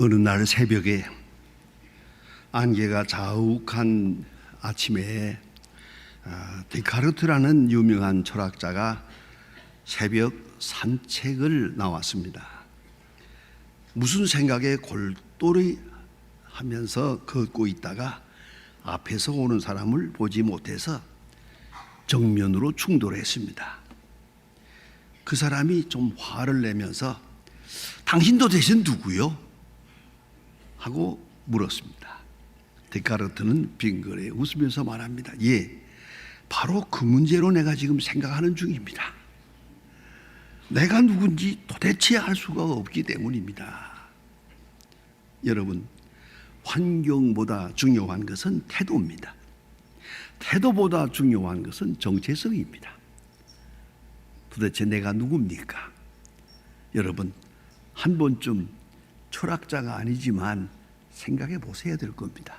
어느 날 새벽에 안개가 자욱한 아침에 데카르트라는 유명한 철학자가 새벽 산책을 나왔습니다. 무슨 생각에 골똘히 하면서 걷고 있다가 앞에서 오는 사람을 보지 못해서 정면으로 충돌했습니다. 그 사람이 좀 화를 내면서 당신도 대신 누구요? 하고 물었습니다. 데카르트는 빙그레 웃으면서 말합니다. 예, 바로 그 문제로 내가 지금 생각하는 중입니다. 내가 누군지 도대체 알 수가 없기 때문입니다. 여러분, 환경보다 중요한 것은 태도입니다. 태도보다 중요한 것은 정체성입니다. 도대체 내가 누굽니까? 여러분, 한 번쯤 철학자가 아니지만 생각해 보셔야 될 겁니다.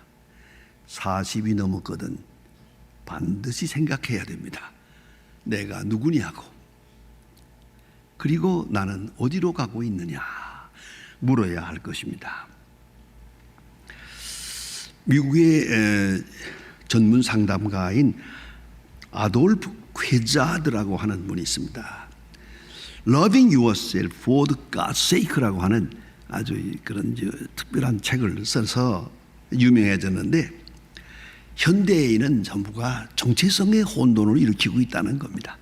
40이 넘었거든 반드시 생각해야 됩니다. 내가 누구냐고, 그리고 나는 어디로 가고 있느냐 물어야 할 것입니다. 미국의 전문 상담가인 아돌프 퀘자드라고 하는 분이 있습니다. Loving Yourself for God's Sake라고 하는 아주 그런 특별한 책을 써서 유명해졌는데, 현대인은 전부가 정체성의 혼돈을 일으키고 있다는 겁니다.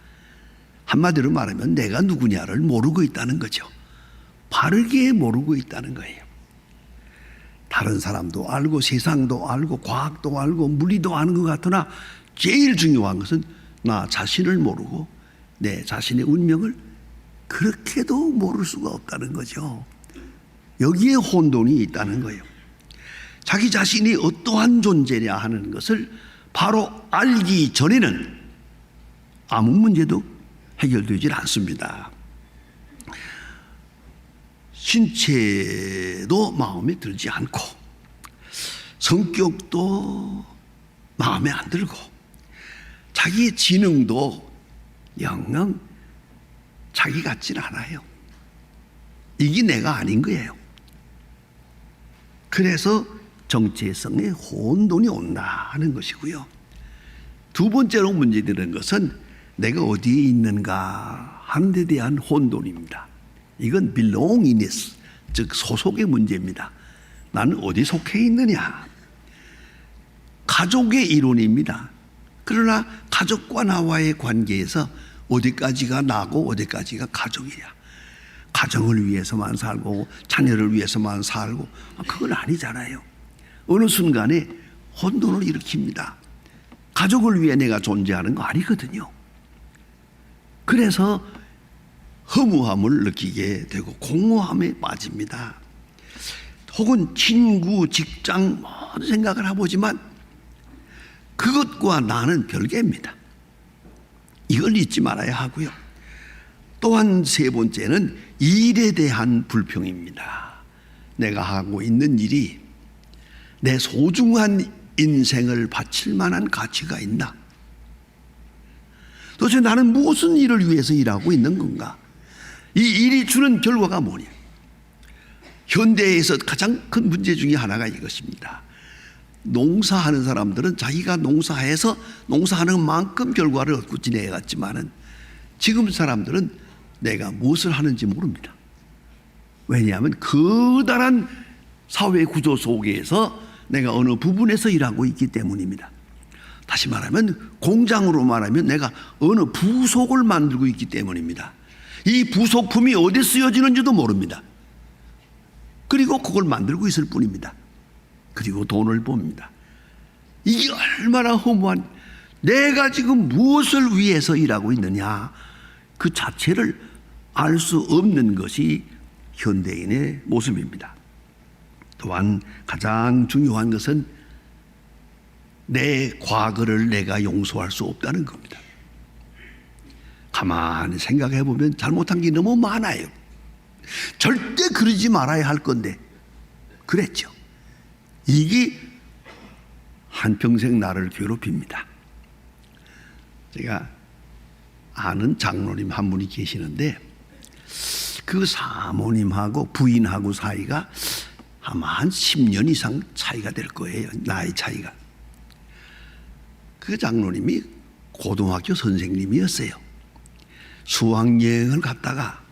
한마디로 말하면 내가 누구냐를 모르고 있다는 거죠. 바르게 모르고 있다는 거예요. 다른 사람도 알고 세상도 알고 과학도 알고 물리도 아는 것 같으나 제일 중요한 것은 나 자신을 모르고 내 자신의 운명을 그렇게도 모를 수가 없다는 거죠. 여기에 혼돈이 있다는 거예요. 자기 자신이 어떠한 존재냐 하는 것을 바로 알기 전에는 아무 문제도 해결되질 않습니다. 신체도 마음에 들지 않고 성격도 마음에 안 들고 자기의 지능도 영영 자기 같진 않아요. 이게 내가 아닌 거예요. 그래서 정체성의 혼돈이 온다 하는 것이고요. 두 번째로 문제되는 것은 내가 어디에 있는가 하는 데 대한 혼돈입니다. 이건 belongingness, 즉 소속의 문제입니다. 나는 어디 속해 있느냐. 가족의 이론입니다. 그러나 가족과 나와의 관계에서 어디까지가 나고 어디까지가 가족이야. 가정을 위해서만 살고 자녀를 위해서만 살고 그건 아니잖아요. 어느 순간에 혼돈을 일으킵니다. 가족을 위해 내가 존재하는 거 아니거든요. 그래서 허무함을 느끼게 되고 공허함에 빠집니다. 혹은 친구, 직장 모든 생각을 해보지만 그것과 나는 별개입니다. 이걸 잊지 말아야 하고요. 또한 세 번째는 일에 대한 불평입니다. 내가 하고 있는 일이 내 소중한 인생을 바칠 만한 가치가 있나? 도대체 나는 무슨 일을 위해서 일하고 있는 건가? 이 일이 주는 결과가 뭐냐? 현대에서 가장 큰 문제 중에 하나가 이것입니다. 농사하는 사람들은 자기가 농사해서 농사하는 만큼 결과를 얻고 지내갔지만은 지금 사람들은 내가 무엇을 하는지 모릅니다. 왜냐하면 커다란 사회 구조 속에서 내가 어느 부분에서 일하고 있기 때문입니다. 다시 말하면 공장으로 말하면 내가 어느 부속을 만들고 있기 때문입니다. 이 부속품이 어디 쓰여지는지도 모릅니다. 그리고 그걸 만들고 있을 뿐입니다. 그리고 돈을 봅니다. 이게 얼마나 허무한, 내가 지금 무엇을 위해서 일하고 있느냐 그 자체를 알 수 없는 것이 현대인의 모습입니다. 또한 가장 중요한 것은 내 과거를 내가 용서할 수 없다는 겁니다. 가만히 생각해 보면 잘못한 게 너무 많아요. 절대 그러지 말아야 할 건데 그랬죠. 이게 한평생 나를 괴롭힙니다. 제가 아는 장로님 한 분이 계시는데 그 사모님하고 부인하고 사이가 아마 한 10년 이상 차이가 될 거예요. 나이 차이가. 그 장로님이 고등학교 선생님이었어요. 수학여행을 갔다가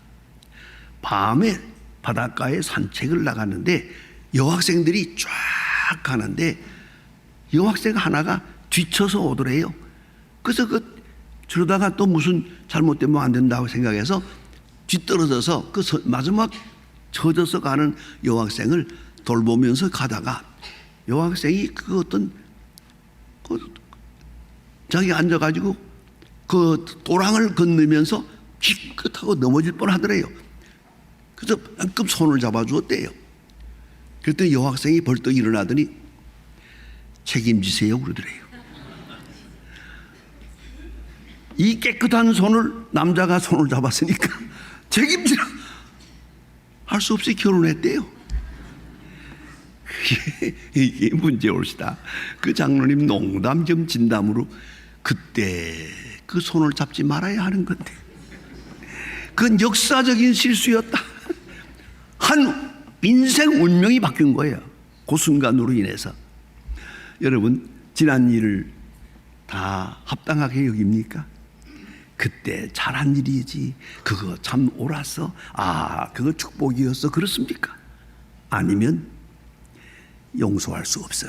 밤에 바닷가에 산책을 나갔는데 여학생들이 쫙 가는데 여학생 하나가 뒤쳐서 오더래요. 그래서 저러다가 또 무슨 잘못되면 안 된다고 생각해서 뒤떨어져서 마지막 젖어서 가는 여학생을 돌보면서 가다가 여학생이 자기 앉아가지고 그 도랑을 건너면서 기껏하고 넘어질 뻔하더래요. 그래서 방금 손을 잡아주었대요. 그랬더니 여학생이 벌떡 일어나더니 책임지세요 그러더래요. 이 깨끗한 손을 남자가 손을 잡았으니까 책임지라 할 수 없이 결혼했대요. 이게 문제올시다. 그 장로님 농담 겸 진담으로 그때 그 손을 잡지 말아야 하는 건데 그건 역사적인 실수였다. 한 인생 운명이 바뀐 거예요. 그 순간으로 인해서. 여러분 지난 일을 다 합당하게 여깁니까? 그때 잘한 일이지 그거 참 옳았어, 그거 축복이었어, 그렇습니까? 아니면 용서할 수 없어.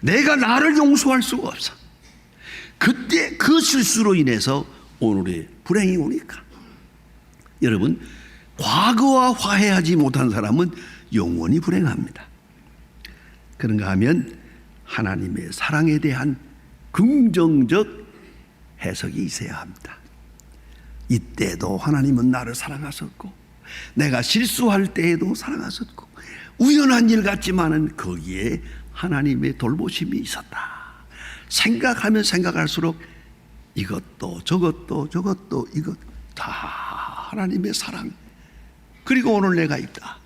내가 나를 용서할 수가 없어. 그때 그 실수로 인해서 오늘의 불행이 오니까. 여러분 과거와 화해하지 못한 사람은 영원히 불행합니다. 그런가 하면 하나님의 사랑에 대한 긍정적 해석이 있어야 합니다. 이때도 하나님은 나를 사랑하셨고 내가 실수할 때에도 사랑하셨고 우연한 일 같지만은 거기에 하나님의 돌보심이 있었다. 생각하면 생각할수록 이것도 저것도 이것 다 하나님의 사랑. 그리고 오늘 내가 있다.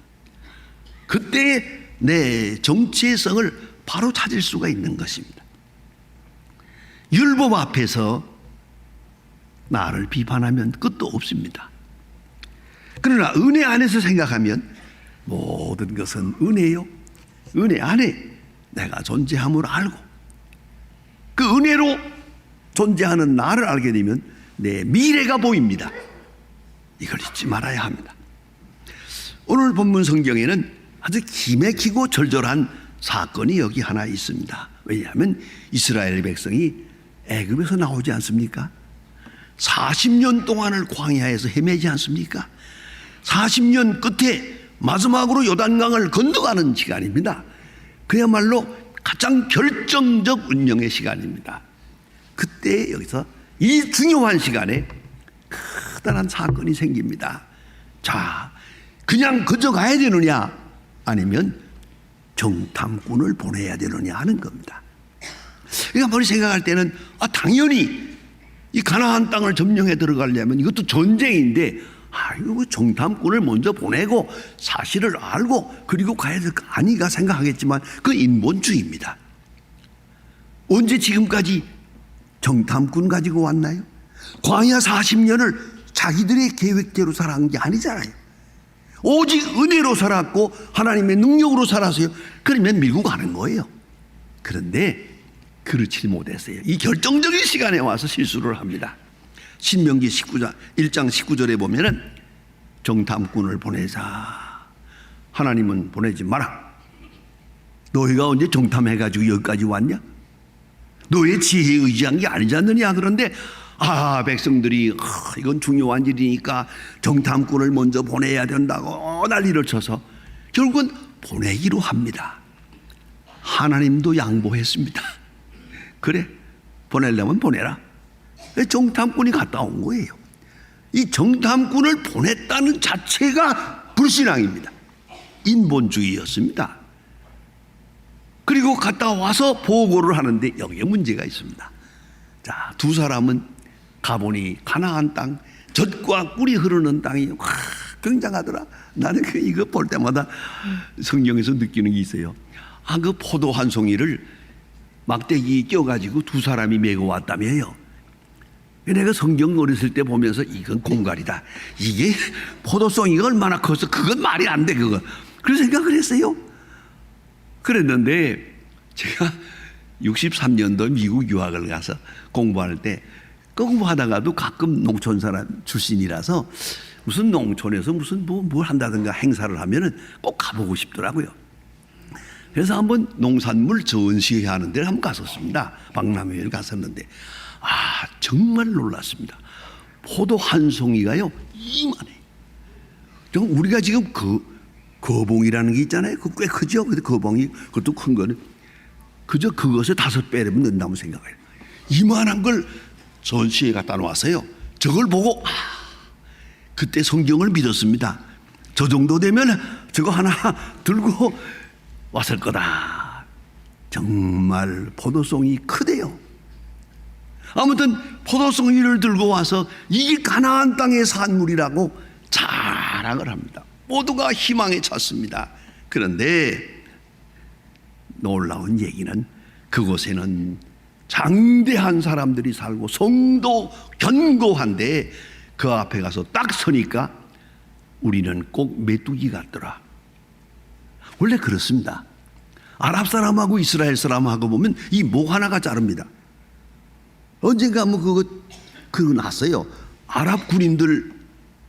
그때 내 정체성을 바로 찾을 수가 있는 것입니다. 율법 앞에서 나를 비판하면 끝도 없습니다. 그러나 은혜 안에서 생각하면 모든 것은 은혜요. 은혜 안에 내가 존재함을 알고 그 은혜로 존재하는 나를 알게 되면 내 미래가 보입니다. 이걸 잊지 말아야 합니다. 오늘 본문 성경에는 아주 기맥히고 절절한 사건이 여기 하나 있습니다. 왜냐하면 이스라엘 백성이 애굽에서 나오지 않습니까? 40년 동안을 광야에서 헤매지 않습니까? 40년 끝에 마지막으로 요단강을 건너가는 시간입니다. 그야말로 가장 결정적 운명의 시간입니다. 그때 여기서 이 중요한 시간에 커다란 사건이 생깁니다. 자, 그냥 그저 가야 되느냐 아니면 정탐꾼을 보내야 되느냐 하는 겁니다. 그러니까 머리 생각할 때는 당연히 이 가나안 땅을 점령해 들어가려면 이것도 전쟁인데 이거 정탐꾼을 먼저 보내고 사실을 알고 그리고 가야 될 거 아니가 생각하겠지만 그 인본주의입니다. 언제 지금까지 정탐꾼 가지고 왔나요? 광야 40년을 자기들의 계획대로 살아간 게 아니잖아요. 오직 은혜로 살았고 하나님의 능력으로 살았어요. 그러면 밀고 가는 거예요. 그런데 그렇지 못했어요. 이 결정적인 시간에 와서 실수를 합니다. 신명기 1장 19절에 보면은 정탐꾼을 보내자. 하나님은 보내지 마라. 너희가 언제 정탐해가지고 여기까지 왔냐? 너의 지혜에 의지한 게 아니지 않느냐? 그런데 백성들이 이건 중요한 일이니까 정탐꾼을 먼저 보내야 된다고 난리를 쳐서 결국은 보내기로 합니다. 하나님도 양보했습니다. 그래, 보내려면 보내라. 정탐꾼이 갔다 온 거예요. 이 정탐꾼을 보냈다는 자체가 불신앙입니다. 인본주의였습니다. 그리고 갔다 와서 보고를 하는데 여기에 문제가 있습니다. 자, 두 사람은 가보니 가나안 땅, 젖과 꿀이 흐르는 땅이 굉장하더라. 나는 이거 볼 때마다 성경에서 느끼는 게 있어요. 그 포도 한 송이를 막대기에 껴가지고 두 사람이 메고 왔다며요. 내가 성경 어렸을 때 보면서 이건 공갈이다. 이게 포도송이 얼마나 커서 그건 말이 안 돼, 그거. 그런 생각을 했어요. 그랬는데 제가 63년도 미국 유학을 가서 공부할 때 공부하다가도 가끔 농촌 사람 출신이라서 무슨 농촌에서 무슨 뭘 한다든가 행사를 하면은 꼭 가보고 싶더라고요. 그래서 한번 농산물 전시회 하는 데를 한번 갔었습니다. 박람회를 갔었는데 정말 놀랐습니다. 포도 한 송이가요 이만해. 우리가 지금 거봉이라는 게 있잖아요. 그 꽤 크죠. 근데 거봉이 그것도 큰 거는 그저 그것을 5배라면 넣는다고 생각해요. 이만한 걸 전시회 갖다 놓았어요. 저걸 보고 그때 성경을 믿었습니다. 저 정도 되면 저거 하나 들고 왔을 거다. 정말 포도송이 크대요. 아무튼 포도송이를 들고 와서 이게 가나안 땅의 산물이라고 자랑을 합니다. 모두가 희망에 찼습니다. 그런데 놀라운 얘기는 그곳에는 장대한 사람들이 살고 성도 견고한데 그 앞에 가서 딱 서니까 우리는 꼭 메뚜기 같더라. 원래 그렇습니다. 아랍 사람하고 이스라엘 사람하고 보면 이 목 하나가 자릅니다. 언젠가 그거 났어요. 아랍 군인들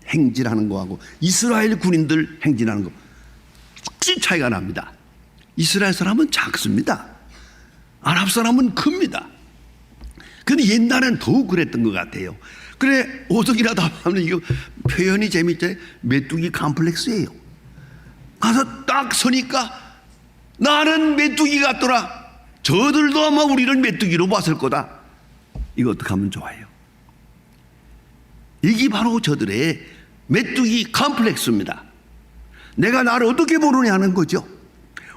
행진하는 거하고 이스라엘 군인들 행진하는 거 확실히 차이가 납니다. 이스라엘 사람은 작습니다. 아랍 사람은 큽니다. 근데 옛날엔 더욱 그랬던 것 같아요. 그래, 오덕이라도 하면 이거 표현이 재밌죠. 메뚜기 컴플렉스예요. 가서 딱 서니까 나는 메뚜기 같더라. 저들도 아마 우리를 메뚜기로 봤을 거다. 이거 어떻게 하면 좋아요? 이게 바로 저들의 메뚜기 컴플렉스입니다. 내가 나를 어떻게 보느냐는 거죠.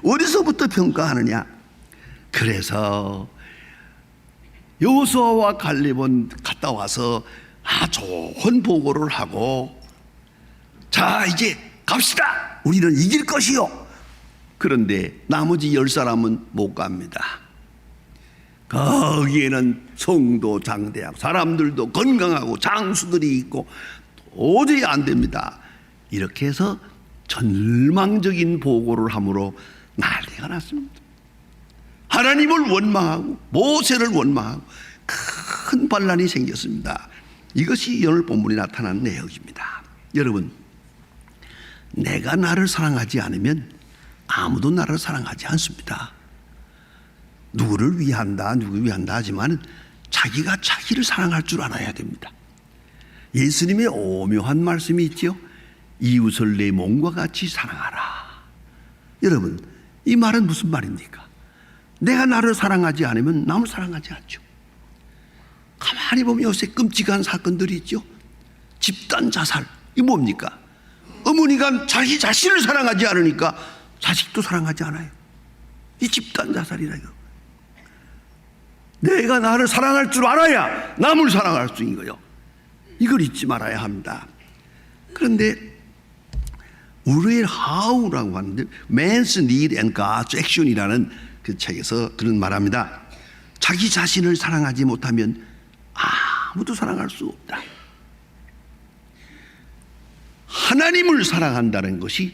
어디서부터 평가하느냐. 그래서 여호수아와 갈렙은 갔다 와서 좋은 보고를 하고 자 이제 갑시다. 우리는 이길 것이요. 그런데 나머지 10사람은 못 갑니다. 거기에는 성도 장대하고 사람들도 건강하고 장수들이 있고 도저히 안 됩니다. 이렇게 해서 절망적인 보고를 함으로 난리가 났습니다. 하나님을 원망하고 모세를 원망하고 큰 반란이 생겼습니다. 이것이 오늘 본문에 나타난 내용입니다. 여러분, 내가 나를 사랑하지 않으면 아무도 나를 사랑하지 않습니다. 누구를 위한다 하지만 자기가 자기를 사랑할 줄 알아야 됩니다. 예수님의 오묘한 말씀이 있죠. 이웃을 내 몸과 같이 사랑하라. 여러분, 이 말은 무슨 말입니까? 내가 나를 사랑하지 않으면 남을 사랑하지 않죠. 가만히 보면 요새 끔찍한 사건들이 있죠. 집단 자살. 이 뭡니까? 어머니가 자기 자신을 사랑하지 않으니까 자식도 사랑하지 않아요. 이 집단 자살이라요. 내가 나를 사랑할 줄 알아야 남을 사랑할 수 있는 거예요. 이걸 잊지 말아야 합니다. 그런데 우리의 how라고 하는데 Man's Need and God's Action이라는 그 책에서 그런 말합니다. 자기 자신을 사랑하지 못하면 아무도 사랑할 수 없다. 하나님을 사랑한다는 것이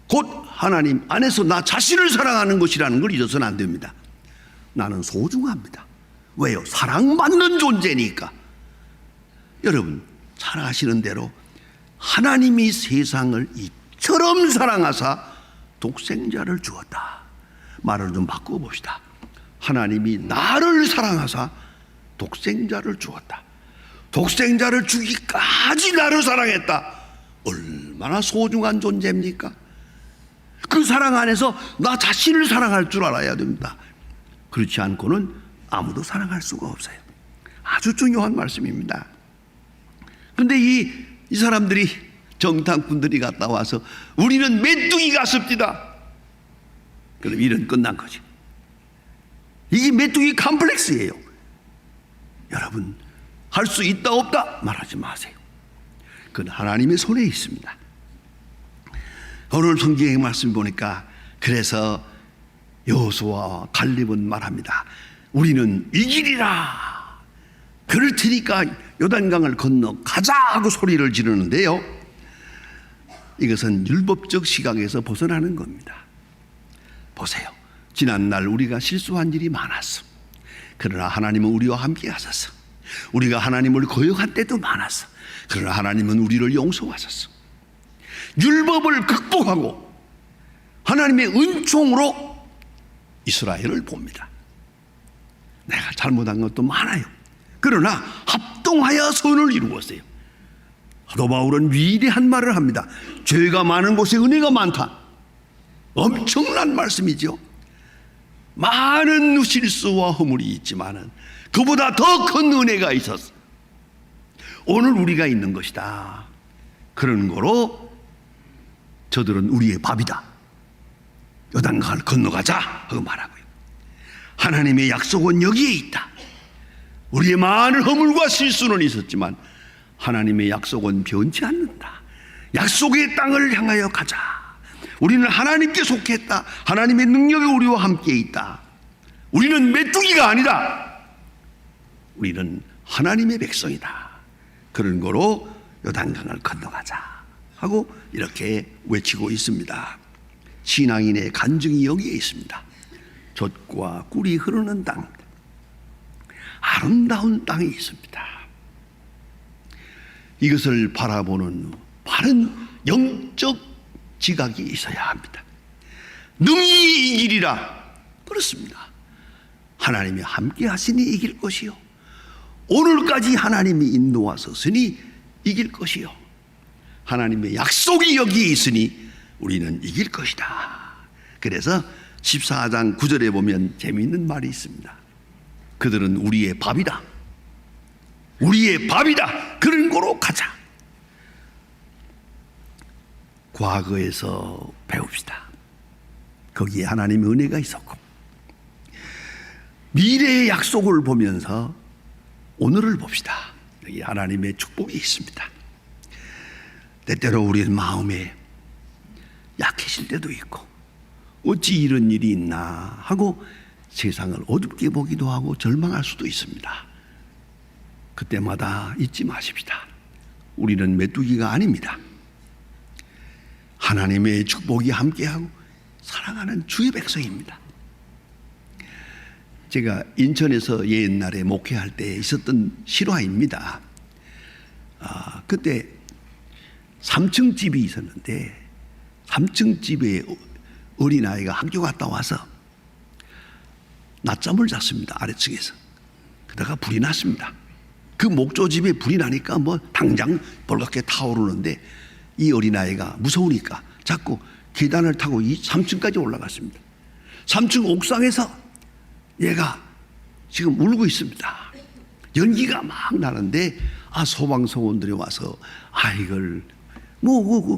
곧 하나님 안에서 나 자신을 사랑하는 것이라는 걸 잊어서는 안 됩니다. 나는 소중합니다. 왜요? 사랑받는 존재니까. 여러분, 잘 아시는 대로 하나님이 세상을 이처럼 사랑하사 독생자를 주었다. 말을 좀 바꾸어 봅시다. 하나님이 나를 사랑하사 독생자를 주었다. 독생자를 주기까지 나를 사랑했다. 얼마나 소중한 존재입니까? 그 사랑 안에서 나 자신을 사랑할 줄 알아야 됩니다. 그렇지 않고는 아무도 사랑할 수가 없어요. 아주 중요한 말씀입니다. 그런데 이 사람들이 정탐꾼들이 갔다 와서 우리는 메뚜기 같습니다. 그럼 일은 끝난 거지. 이게 메뚜기 컴플렉스예요. 여러분, 할 수 있다 없다 말하지 마세요. 그건 하나님의 손에 있습니다. 오늘 성경의 말씀 보니까 그래서 여호수아와 갈렙은 말합니다. 우리는 이기리라. 그럴 테니까 요단강을 건너 가자 하고 소리를 지르는데요, 이것은 율법적 시각에서 벗어나는 겁니다. 보세요. 지난날 우리가 실수한 일이 많았어. 그러나 하나님은 우리와 함께 하셨어. 우리가 하나님을 거역한 때도 많았어. 그러나 하나님은 우리를 용서하셨어. 율법을 극복하고 하나님의 은총으로 이스라엘을 봅니다. 내가 잘못한 것도 많아요. 그러나 합동하여 선을 이루었어요. 사도 바울은 위대한 말을 합니다. 죄가 많은 곳에 은혜가 많다. 엄청난 말씀이죠. 많은 실수와 허물이 있지만은 그보다 더 큰 은혜가 있었어. 오늘 우리가 있는 것이다. 그런 거로 저들은 우리의 밥이다. 요단강을 건너가자 하고 말하고요. 하나님의 약속은 여기에 있다. 우리의 많은 허물과 실수는 있었지만 하나님의 약속은 변치 않는다. 약속의 땅을 향하여 가자. 우리는 하나님께 속했다. 하나님의 능력이 우리와 함께 있다. 우리는 메뚜기가 아니다. 우리는 하나님의 백성이다. 그런 거로 요단강을 건너가자 하고 이렇게 외치고 있습니다. 신앙인의 간증이 여기에 있습니다. 젖과 꿀이 흐르는 땅, 아름다운 땅이 있습니다. 이것을 바라보는 바른 영적 지각이 있어야 합니다. 능히 이기리라. 그렇습니다. 하나님이 함께 하시니 이길 것이요, 오늘까지 하나님이 인도하셨으니 이길 것이요, 하나님의 약속이 여기에 있으니 우리는 이길 것이다. 그래서 14장 9절에 보면 재미있는 말이 있습니다. 그들은 우리의 밥이다. 우리의 밥이다. 그런 거로 가자. 과거에서 배웁시다. 거기에 하나님의 은혜가 있었고 미래의 약속을 보면서 오늘을 봅시다. 여기 하나님의 축복이 있습니다. 때때로 우리는 마음에 약해질 때도 있고 어찌 이런 일이 있나 하고 세상을 어둡게 보기도 하고 절망할 수도 있습니다. 그때마다 잊지 마십시다. 우리는 메뚜기가 아닙니다. 하나님의 축복이 함께하고 사랑하는 주의 백성입니다. 제가 인천에서 옛날에 목회할 때 있었던 실화입니다. 그때 3층 집이 있었는데 3층 집에 어린아이가 학교 갔다 와서 낮잠을 잤습니다. 아래층에서. 그러다가 불이 났습니다. 그 목조집에 불이 나니까 뭐 당장 벌겋게 타오르는데 이 어린아이가 무서우니까 자꾸 계단을 타고 3층까지 올라갔습니다. 3층 옥상에서 얘가 지금 울고 있습니다. 연기가 막 나는데 소방서원들이 와서 이걸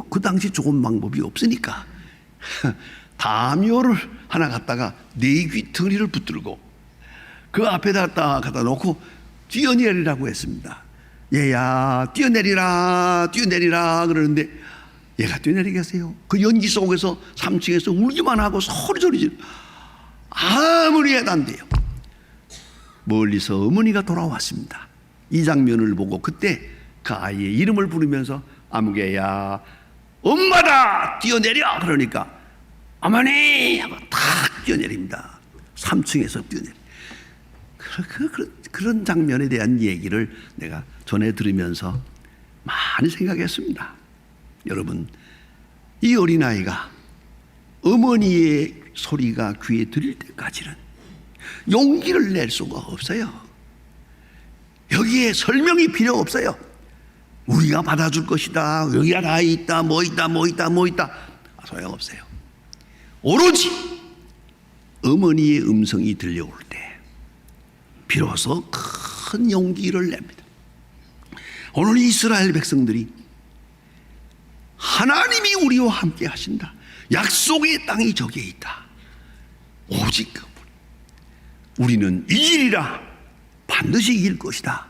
그 당시 좋은 방법이 없으니까 담요를 하나 갖다가 네 귀퉁이를 붙들고 그 앞에다 갖다 놓고 뛰어내리라고 했습니다. 얘야 뛰어내리라 뛰어내리라 그러는데 얘가 뛰어내리겠어요? 그 연기 속에서 3층에서 울기만 하고 소리 지르 아무리 해도 안 돼요. 멀리서 어머니가 돌아왔습니다. 이 장면을 보고 그때 그 아이의 이름을 부르면서 아무개야 엄마다 뛰어내려 그러니까 어머니 하고 탁 뛰어내립니다. 3층에서 뛰어내려. 그런 장면에 대한 얘기를 내가 전해 들으면서 많이 생각했습니다. 여러분, 이 어린아이가 어머니의 소리가 귀에 들릴 때까지는 용기를 낼 수가 없어요. 여기에 설명이 필요 없어요. 우리가 받아줄 것이다. 여기가 다 있다. 뭐 있다. 소용없어요. 오로지 어머니의 음성이 들려올 때 비로소 큰 용기를 냅니다. 오늘 이스라엘 백성들이 하나님이 우리와 함께 하신다. 약속의 땅이 저기에 있다. 오직 그분. 우리는 이기리라. 반드시 이길 것이다.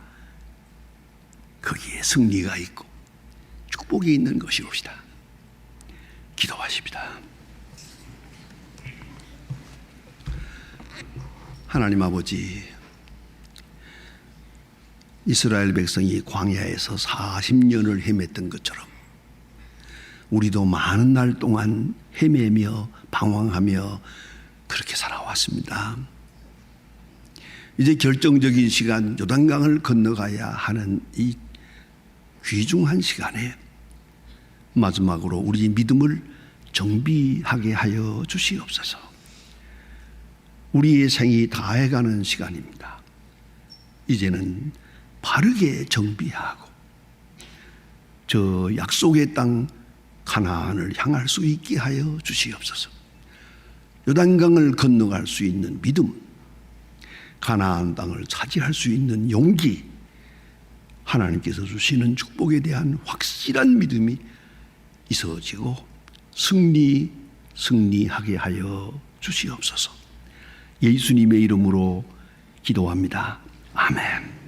거기에 승리가 있고 축복이 있는 것이옵시다. 기도하십니다. 하나님 아버지, 이스라엘 백성이 광야에서 40년을 헤맸던 것처럼 우리도 많은 날 동안 헤매며 방황하며 그렇게 살아왔습니다. 이제 결정적인 시간, 요단강을 건너가야 하는 이 귀중한 시간에 마지막으로 우리 믿음을 정비하게 하여 주시옵소서. 우리의 생이 다해가는 시간입니다. 이제는 바르게 정비하고 저 약속의 땅 가나안을 향할 수 있게 하여 주시옵소서. 요단강을 건너갈 수 있는 믿음, 가나안 땅을 차지할 수 있는 용기, 하나님께서 주시는 축복에 대한 확실한 믿음이 있어지고 승리하게 하여 주시옵소서. 예수님의 이름으로 기도합니다. 아멘.